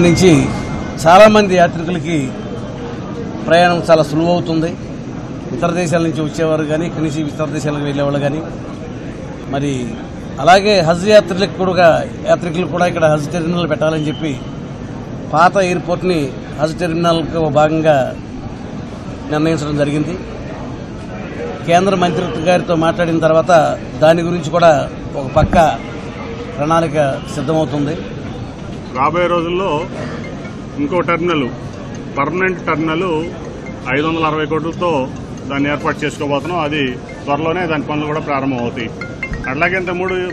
నుంచి చాలామంది యాత్రికులకి ప్రయాణం చాలా సులువవుతుంది. ఇతర దేశాల నుంచి వచ్చేవారు కానీ ఇక్కడి నుంచి ఇతర దేశాలకు వెళ్ళేవాళ్ళు కానీ మరి అలాగే హజ్ యాత్రికులు కూడా ఇక్కడ హజ్ టెర్మినల్ పెట్టాలని చెప్పి పాత ఎయిర్పోర్ట్ని హజ్ టెర్మినల్కు భాగంగా నిర్ణయించడం జరిగింది. కేంద్ర మంత్రిత్వ గారితో మాట్లాడిన తర్వాత దాని గురించి కూడా ఒక పక్క ప్రణాళిక సిద్ధమవుతుంది. రాబోయే రోజుల్లో ఇంకో టెర్మినల్, పర్మనెంట్ టెర్మినల్ 560 కోట్లతో దాన్ని ఏర్పాటు చేసుకోబోతున్నాం. అది త్వరలోనే దాని పనులు కూడా ప్రారంభమవుతాయి. అట్లాగే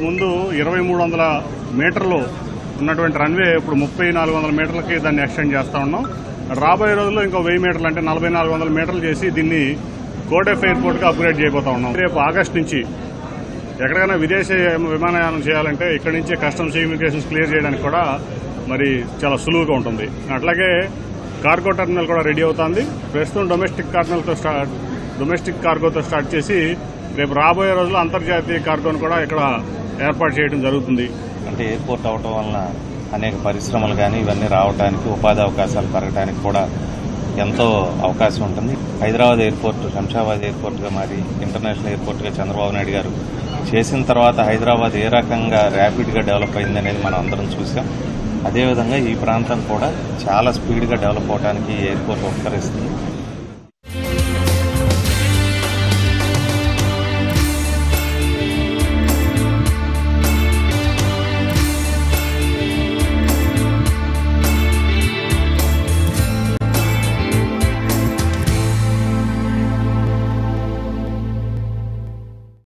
ముందు 2300 మీటర్లు ఉన్నటువంటి రన్వే ఇప్పుడు 3400 మీటర్లకి దాన్ని ఎక్స్టెండ్ చేస్తా ఉన్నాం. రాబోయే రోజుల్లో ఇంకో 1000 మీటర్లు అంటే 4400 మీటర్లు చేసి దీన్ని కోటెఫ్ ఎయిర్పోర్ట్గా అప్గ్రేడ్ చేయబోతా ఉన్నాం. రేపు ఆగస్టు నుంచి ఎక్కడికైనా విదేశీ విమానయానం చేయాలంటే ఇక్కడి నుంచే కస్టమ్స్ ఇమిగ్రేషన్స్ క్లియర్ చేయడానికి కూడా మరి చాలా సులువుగా ఉంటుంది. అట్లాగే కార్గో టెర్మినల్ కూడా రెడీ అవుతుంది. ప్రస్తుతం డొమెస్టిక్ కార్గోతో స్టార్ట్ చేసి రేపు రాబోయే రోజుల్లో అంతర్జాతీయ కార్గోను కూడా ఇక్కడ ఏర్పాటు చేయడం జరుగుతుంది. అంటే ఎయిర్పోర్ట్ అవటం వలన అనేక పరిశ్రమలు కానీ ఇవన్నీ రావడానికి, ఉపాధి అవకాశాలు పెరగడానికి కూడా ఎంతో అవకాశం ఉంటుంది. హైదరాబాద్ ఎయిర్పోర్ట్ శంషాబాద్ ఎయిర్పోర్ట్గా మారి ఇంటర్నేషనల్ ఎయిర్పోర్ట్గా చంద్రబాబు నాయుడు గారు చేసిన తర్వాత హైదరాబాద్ ఏ రకంగా ర్యాపిడ్గా డెవలప్ అయింది అనేది మనం అందరం చూసాం. అదేవిధంగా ఈ ప్రాంతం కూడా చాలా స్పీడ్గా డెవలప్ అవడానికి ఈ ఎయిర్పోర్ట్ ఉపకరిస్తుంది.